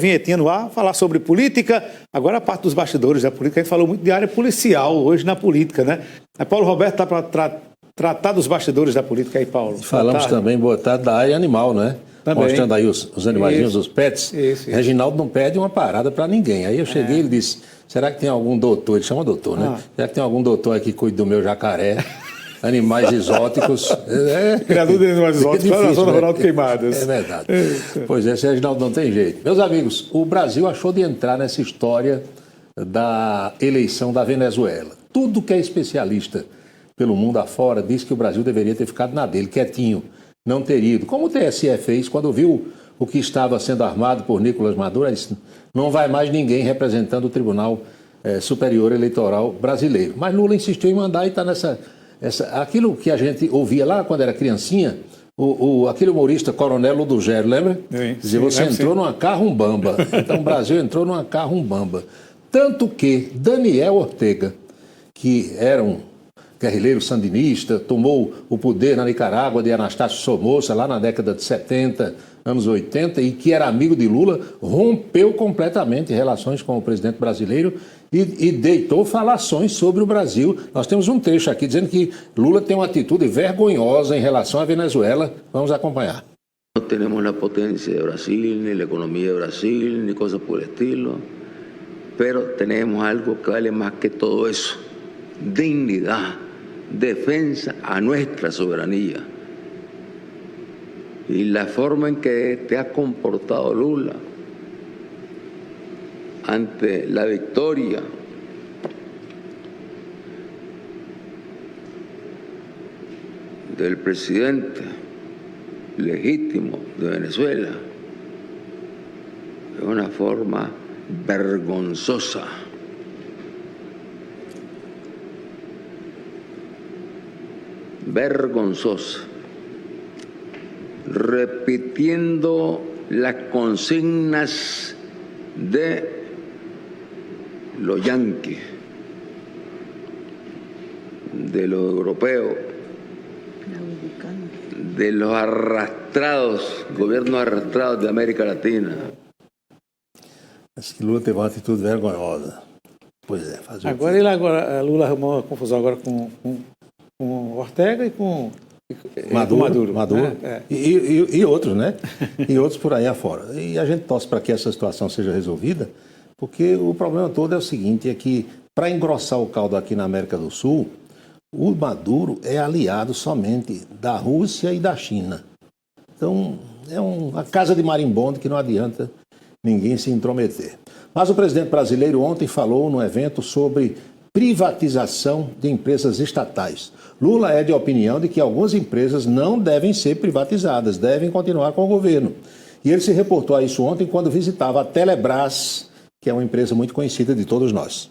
vinhetinha no ar, falar sobre política. Agora a parte dos bastidores da política. A gente falou muito de área policial hoje na política, né? Paulo Roberto está para tratar dos bastidores da política aí, Paulo. Falamos também, boa tarde, da área animal, né? Também. Mostrando aí os animaizinhos, os pets. Isso. Reginaldo não pede uma parada para ninguém. Aí eu cheguei e ele disse, será que tem algum doutor, ele chama doutor, né? Será que tem algum doutor aqui que cuide do meu jacaré? Animais exóticos. Criador de animais exóticos lá na zona rural de Queimadas. É verdade. Pois é, Reginaldo, não tem jeito. Meus amigos, o Brasil achou de entrar nessa história da eleição da Venezuela. Tudo que é especialista pelo mundo afora diz que o Brasil deveria ter ficado na dele, quietinho, não ter ido. Como o TSE fez quando viu o que estava sendo armado por Nicolás Maduro, disse, não vai mais ninguém representando o Tribunal Superior Eleitoral brasileiro. Mas Lula insistiu em mandar e está nessa... aquilo que a gente ouvia lá quando era criancinha, aquele humorista Coronel Ludogero, lembra? Sim, você entrou numa carrumbamba. Então o Brasil entrou numa carrumbamba. Tanto que Daniel Ortega, que era um guerrilheiro sandinista, tomou o poder na Nicarágua de Anastácio Somoza, lá na década de 70, anos 80, e que era amigo de Lula, rompeu completamente relações com o presidente brasileiro e deitou falações sobre o Brasil. Nós temos um trecho aqui dizendo que Lula tem uma atitude vergonhosa em relação à Venezuela. Vamos acompanhar. Não temos a potência de Brasil, nem a economia de Brasil, nem coisas por estilo, pero temos algo que vale mais que todo isso: dignidade, defensa a nuestra soberanía. Y la forma en que te ha comportado Lula ante la victoria del presidente legítimo de Venezuela es una forma vergonzosa. Vergonzosa, repitiendo las consignas de los yanquis, de los europeos, de los arrastrados, gobiernos arrastrados de América Latina. Acho que Lula teve uma atitude vergonhosa. Pois é, fazer Lula arrumou uma confusão agora com Ortega e com Maduro. E outros, né? E outros por aí afora. E a gente torce para que essa situação seja resolvida, porque o problema todo é o seguinte, é que para engrossar o caldo aqui na América do Sul, o Maduro é aliado somente da Rússia e da China. Então, é uma casa de marimbondo que não adianta ninguém se intrometer. Mas o presidente brasileiro ontem falou no evento sobre privatização de empresas estatais. Lula é de opinião de que algumas empresas não devem ser privatizadas, devem continuar com o governo. E ele se reportou a isso ontem quando visitava a Telebrás, que é uma empresa muito conhecida de todos nós.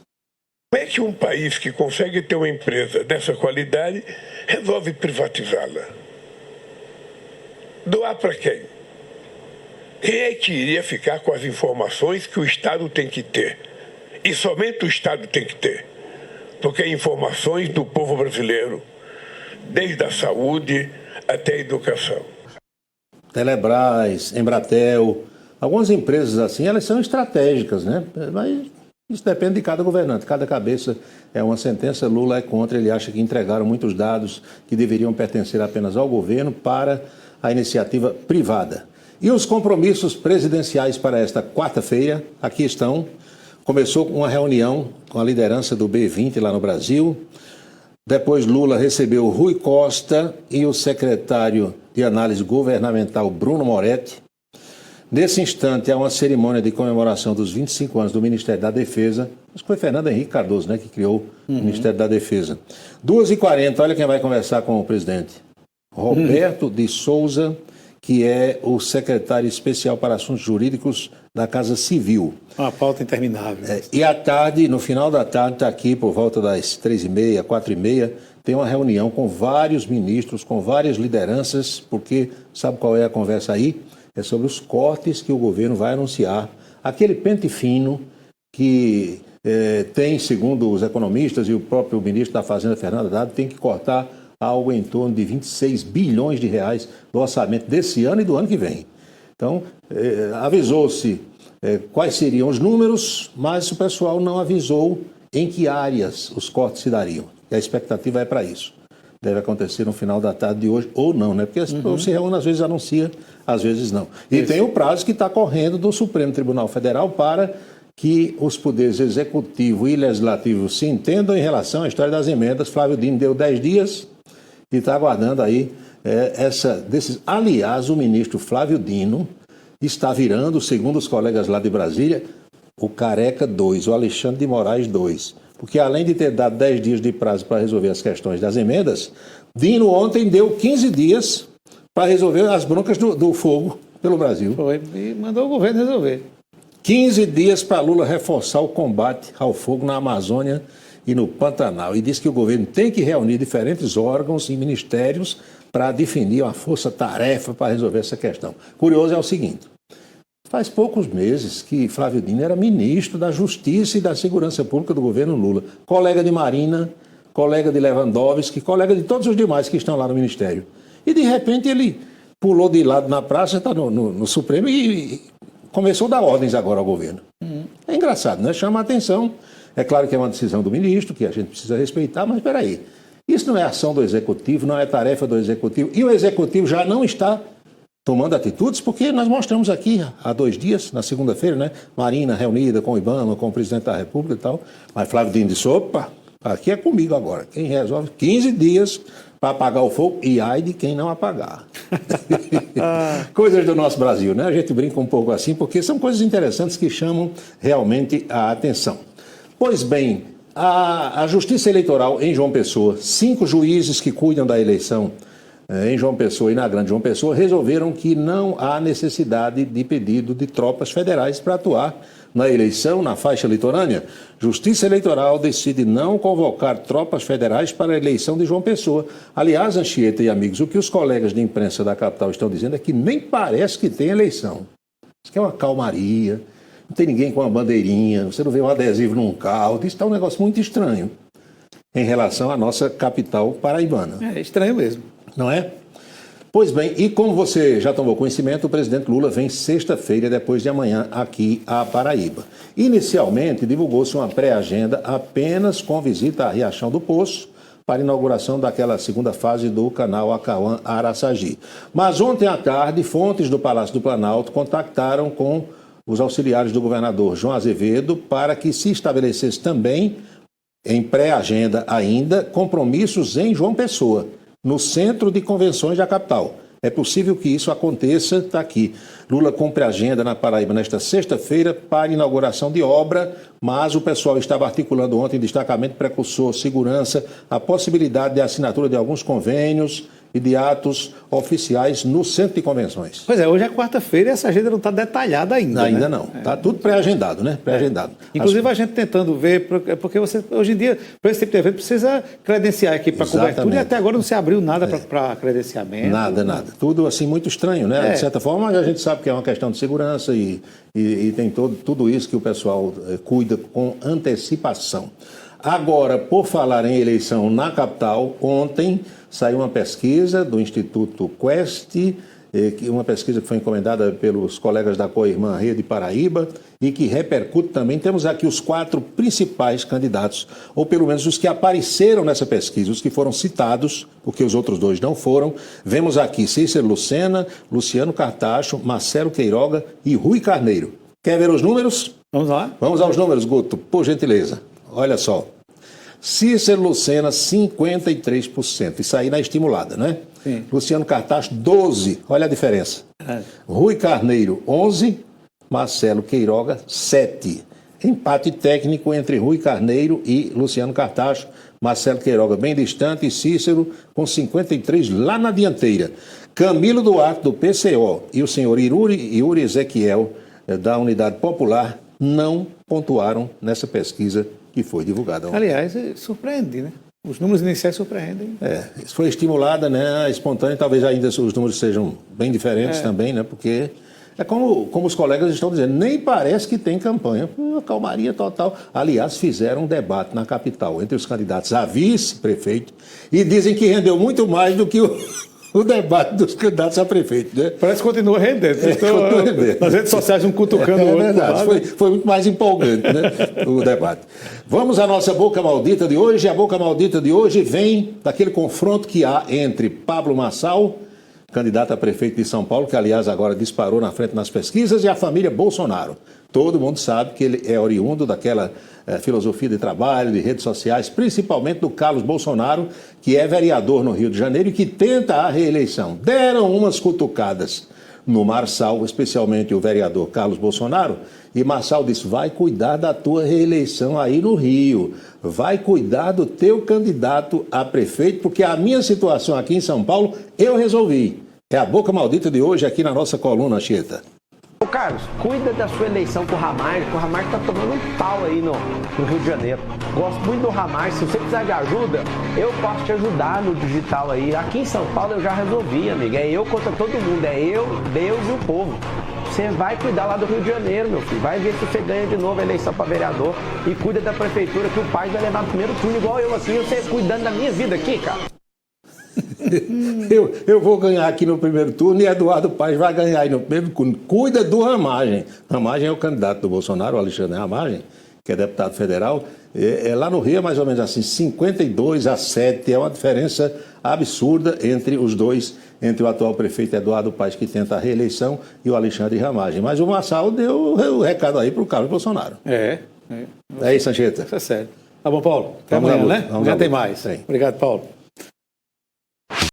Como é que um país que consegue ter uma empresa dessa qualidade resolve privatizá-la? Doar para quem? Quem é que iria ficar com as informações que o Estado tem que ter? E somente o Estado tem que ter. Porque informações do povo brasileiro, desde a saúde até a educação. Telebrás, Embratel, algumas empresas assim, elas são estratégicas, né? Mas isso depende de cada governante, cada cabeça é uma sentença. Lula é contra, ele acha que entregaram muitos dados que deveriam pertencer apenas ao governo para a iniciativa privada. E os compromissos presidenciais para esta quarta-feira, aqui estão. Começou com uma reunião com a liderança do B20 lá no Brasil. Depois Lula recebeu Rui Costa e o secretário de análise governamental Bruno Moretti. Nesse instante há uma cerimônia de comemoração dos 25 anos do Ministério da Defesa. Acho que foi Fernando Henrique Cardoso, né, que criou o Ministério da Defesa. 2h40, olha quem vai conversar com o presidente. Roberto de Souza, que é o secretário especial para assuntos jurídicos da Casa Civil. Uma pauta interminável. E à tarde, no final da tarde, está aqui por volta das 3h30, 4h30, tem uma reunião com vários ministros, com várias lideranças, porque sabe qual é a conversa aí? É sobre os cortes que o governo vai anunciar. Aquele pente fino que tem, segundo os economistas e o próprio ministro da Fazenda, Fernando Haddad, tem que cortar algo em torno de 26 bilhões de reais do orçamento desse ano e do ano que vem. Então, avisou-se quais seriam os números, mas o pessoal não avisou em que áreas os cortes se dariam. E a expectativa é para isso. Deve acontecer no final da tarde de hoje, ou não, né? Porque o se reúne, às vezes anuncia, às vezes não. E tem o prazo que está correndo do Supremo Tribunal Federal para que os poderes executivo e legislativo se entendam em relação à história das emendas. Flávio Dino deu 10 dias e está aguardando aí Aliás, o ministro Flávio Dino está virando, segundo os colegas lá de Brasília, o Careca 2, o Alexandre de Moraes 2. Porque além de ter dado 10 dias de prazo para resolver as questões das emendas, Dino ontem deu 15 dias para resolver as broncas do fogo pelo Brasil. Foi, e mandou o governo resolver. 15 dias para Lula reforçar o combate ao fogo na Amazônia e no Pantanal. E disse que o governo tem que reunir diferentes órgãos e ministérios para definir uma força-tarefa para resolver essa questão. Curioso é o seguinte, faz poucos meses que Flávio Dino era ministro da Justiça e da Segurança Pública do governo Lula, colega de Marina, colega de Lewandowski, colega de todos os demais que estão lá no Ministério. E, de repente, ele pulou de lado na praça, está no Supremo e começou a dar ordens agora ao governo. É engraçado, né? Chama a atenção. É claro que é uma decisão do ministro, que a gente precisa respeitar, mas espera aí. Isso não é ação do Executivo, não é tarefa do Executivo. E o Executivo já não está tomando atitudes, porque nós mostramos aqui há 2 dias, na segunda-feira, né? Marina reunida com o IBAMA, com o presidente da República e tal. Mas Flávio Dino disse, opa, aqui é comigo agora. Quem resolve 15 dias para apagar o fogo e ai de quem não apagar. Coisas do nosso Brasil, né? A gente brinca um pouco assim, porque são coisas interessantes que chamam realmente a atenção. Pois bem, a Justiça Eleitoral em João Pessoa, 5 juízes que cuidam da eleição em João Pessoa e na Grande João Pessoa, resolveram que não há necessidade de pedido de tropas federais para atuar na eleição, na faixa litorânea. Justiça Eleitoral decide não convocar tropas federais para a eleição de João Pessoa. Aliás, Anchieta e amigos, o que os colegas de imprensa da capital estão dizendo é que nem parece que tem eleição. Isso que é uma calmaria, não tem ninguém com uma bandeirinha, você não vê um adesivo num carro, isso está um negócio muito estranho em relação à nossa capital paraibana. É estranho mesmo. Não é? Pois bem, e como você já tomou conhecimento, o presidente Lula vem sexta-feira, depois de amanhã, aqui à Paraíba. Inicialmente, divulgou-se uma pré-agenda apenas com visita a Riachão do Poço, para a inauguração daquela segunda fase do canal Acauã-Araçagi. Mas ontem à tarde, fontes do Palácio do Planalto contactaram com os auxiliares do governador João Azevedo para que se estabelecesse também, em pré-agenda ainda, compromissos em João Pessoa, no centro de convenções da capital. É possível que isso aconteça, está aqui. Lula cumpre a agenda na Paraíba nesta sexta-feira para inauguração de obra, mas o pessoal estava articulando ontem destacamento precursor, segurança, a possibilidade de assinatura de alguns convênios e de atos oficiais no centro de convenções. Pois é, hoje é quarta-feira e essa agenda não está detalhada ainda. Ainda não. Está tudo pré-agendado, né? Pré-agendado. Inclusive a gente tentando ver, porque você, hoje em dia, para esse tipo de evento, precisa credenciar aqui para cobertura e até agora não se abriu nada para credenciamento. Nada. Tudo assim muito estranho, né? De certa forma, a gente sabe que é uma questão de segurança e tem tudo isso que o pessoal cuida com antecipação. Agora, por falar em eleição na capital, ontem saiu uma pesquisa do Instituto Quest, uma pesquisa que foi encomendada pelos colegas da Coirmã Rede Paraíba e que repercute também. Temos aqui os 4 principais candidatos, ou pelo menos os que apareceram nessa pesquisa, os que foram citados, porque os outros 2 não foram. Vemos aqui Cícero Lucena, Luciano Cartacho, Marcelo Queiroga e Rui Carneiro. Quer ver os números? Vamos lá. Vamos aos números, Guto, por gentileza. Olha só. Cícero Lucena, 53%. Isso aí na estimulada, né? Sim. Luciano Cartacho, 12%. Olha a diferença. Rui Carneiro, 11%. Marcelo Queiroga, 7%. Empate técnico entre Rui Carneiro e Luciano Cartacho. Marcelo Queiroga bem distante e Cícero com 53% lá na dianteira. Camilo Duarte, do PCO, e o senhor Yuri Ezequiel, da Unidade Popular, não pontuaram nessa pesquisa que foi divulgada ontem. Aliás, surpreende, né? Os números iniciais surpreendem. Isso foi estimulada, né? Espontânea, talvez ainda os números sejam bem diferentes também, né? Porque é como os colegas estão dizendo, nem parece que tem campanha. Calmaria total. Aliás, fizeram um debate na capital entre os candidatos a vice-prefeito e dizem que rendeu muito mais do que o debate dos candidatos a prefeito, né? Parece que continua rendendo. Continua rendendo. Nas redes sociais, um cutucando o É outro. verdade, foi muito mais empolgante, né? O debate. Vamos à nossa boca maldita de hoje. A boca maldita de hoje vem daquele confronto que há entre Pablo Marçal, candidato a prefeito de São Paulo, que aliás agora disparou na frente nas pesquisas, e a família Bolsonaro. Todo mundo sabe que ele é oriundo daquela filosofia de trabalho, de redes sociais, principalmente do Carlos Bolsonaro, que é vereador no Rio de Janeiro e que tenta a reeleição. Deram umas cutucadas no Marçal, especialmente o vereador Carlos Bolsonaro, e Marçal disse: vai cuidar da tua reeleição aí no Rio, vai cuidar do teu candidato a prefeito, porque a minha situação aqui em São Paulo eu resolvi. É a boca maldita de hoje aqui na nossa coluna, Cheta. Ô Carlos, cuida da sua eleição com o Ramagem, que o Ramagem tá tomando um pau aí no Rio de Janeiro. Gosto muito do Ramagem, se você precisar de ajuda, eu posso te ajudar no digital aí. Aqui em São Paulo eu já resolvi, amigo. É eu contra todo mundo, é eu, Deus e o povo. Você vai cuidar lá do Rio de Janeiro, meu filho. Vai ver se você ganha de novo a eleição para vereador e cuida da prefeitura, que o pai vai levar no primeiro turno igual eu, assim, você cuidando da minha vida aqui, cara. Eu vou ganhar aqui no primeiro turno e Eduardo Paes vai ganhar aí no primeiro turno. Cuida do Ramagem. Ramagem é o candidato do Bolsonaro, o Alexandre Ramagem, que é deputado federal. Lá no Rio é mais ou menos assim, 52-7. É uma diferença absurda entre os dois, entre o atual prefeito Eduardo Paes, que tenta a reeleição, e o Alexandre Ramagem. Mas o Marçal deu o recado aí para o Carlos Bolsonaro. É isso, Anchieta. Isso é sério. Tá bom, Paulo? Até Vamos amanhã, à luta, né? vamos Já à tem luta. mais. Tem. Obrigado, Paulo.